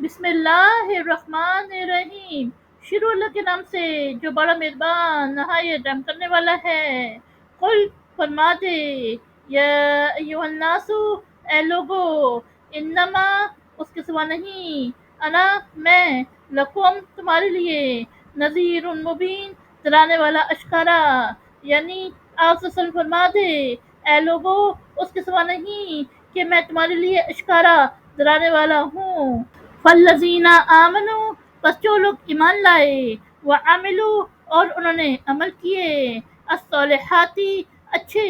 بسم اللہ الرحمن الرحیم، شروع اللہ کے نام سے جو بڑا مہربان نہایت رحم کرنے والا ہے۔ قل فرما دے، یا ایھا الناس، اے لوگو، انما اس کے سوا نہیں، انا میں، لکم تمہارے لیے، نذیر مبین ڈرانے والا اشکارا، یعنی آپ صلی اللہ علیہ وسلم فرما دے، اے لوگو، اس کے سوا نہیں کہ میں تمہارے لیے اشکارا ڈرانے والا ہوں۔ فالذین آمنوا، پس جو لوگ ایمان لائے، وعملوا، اور انہوں نے عمل کیے، الصالحات، اچھے،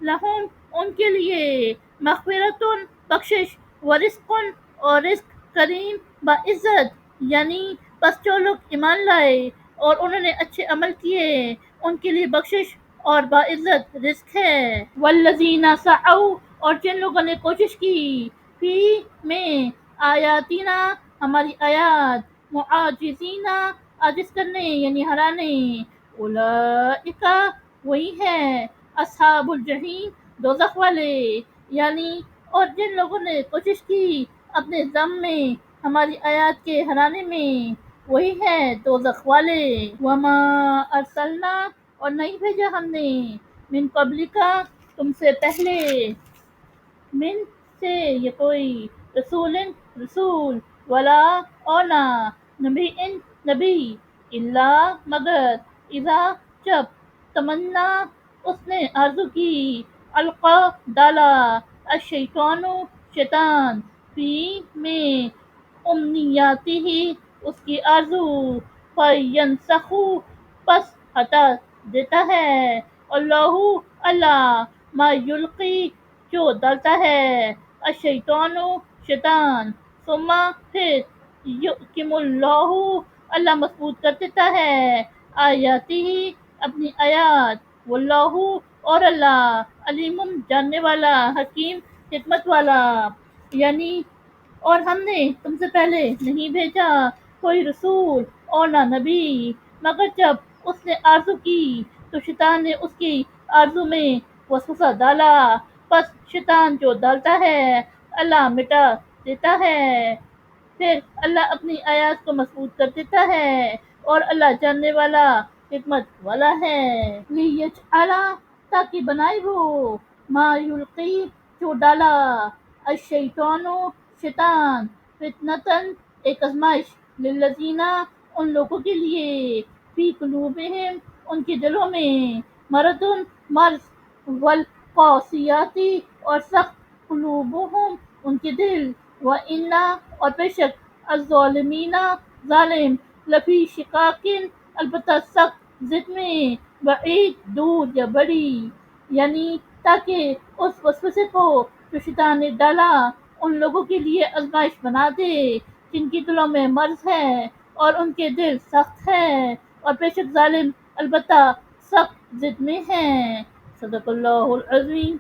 لہم، ان کے لیے، مغفرت، بخشش، ورزق، اور رزق کریم، باعزت، یعنی پس جو لوگ ایمان لائے اور انہوں نے اچھے عمل کیے، ان کے لیے بخشش اور باعزت رزق ہے۔ والذین سعوا، اور جن لوگوں نے کوشش کی، فی، میں، آیاتنا، ہماری آیات، معاجزین، عاجز کرنے یعنی ہرانے، اولئک، وہی ہے، اصحاب الجحیم، دوزخ والے، یعنی اور جن لوگوں نے کوشش کی اپنے ذم میں، ہماری آیات کے ہرانے میں، وہی ہے دوزخ والے۔ وما ارسلنا، اور نہیں بھیجا ہم نے، من قبلکا، تم سے پہلے، من سے یہ کوئی، رسول، رسول، ولا، اور نہ، نبی، نبی، الا، مگر، اذا، جب، تمنا، اس نے آرزو کی، القا، ڈالا، الشیطان، شیطان، فی، میں، امنیاتی، اس کی آرزو، فینسخ، پس ہٹا دیتا ہے، اللہ، اللہ، ما یلقی، جو ڈالتا ہے، الشیطان، شیطان، ثم، پھر، یحکم اللہ، اللہ مضبوط کر دیتا ہے، آیاتہ، اپنی آیات، واللہ، اور اللہ، علیم، جاننے والا، حکیم، حکمت والا، یعنی اور ہم نے تم سے پہلے نہیں بھیجا کوئی رسول اور نہ نبی، مگر جب اس نے آرزو کی تو شیطان نے اس کی آرزو میں وسوسہ ڈالا، پس شیطان جو ڈالتا ہے اللہ مٹا دیتا ہے، پھر اللہ اپنی آیات کو مضبوط کر دیتا ہے، اور اللہ جاننے والا، حکمت والا ہے۔ لیجعل، تاکہ بنائے وہ، ما یلقی، جو ڈالا، الشیطان، شیطان، فتنتاً، ایک آزمائش، للذین، ان لوگوں کے لیے، فی قلوبہم، ان کے دلوں میں، مرض، مرض، والقاسیات، اور سخت، قلوبہم، ان کے دل، وَإِنَّ، اور بے شک، الظالمین، ظالم، لفی شقاق، البتہ سخت ضد میں، بعید، دور یا بڑی، یعنی تاکہ اس وسوسے کو جو شیطان نے ڈالا ان لوگوں کے لیے آزمائش بنا دے جن کی دلوں میں مرض ہے اور ان کے دل سخت ہے، اور بے شک ظالم البتہ سخت ضد میں ہیں۔ صدق اللہ العظیم۔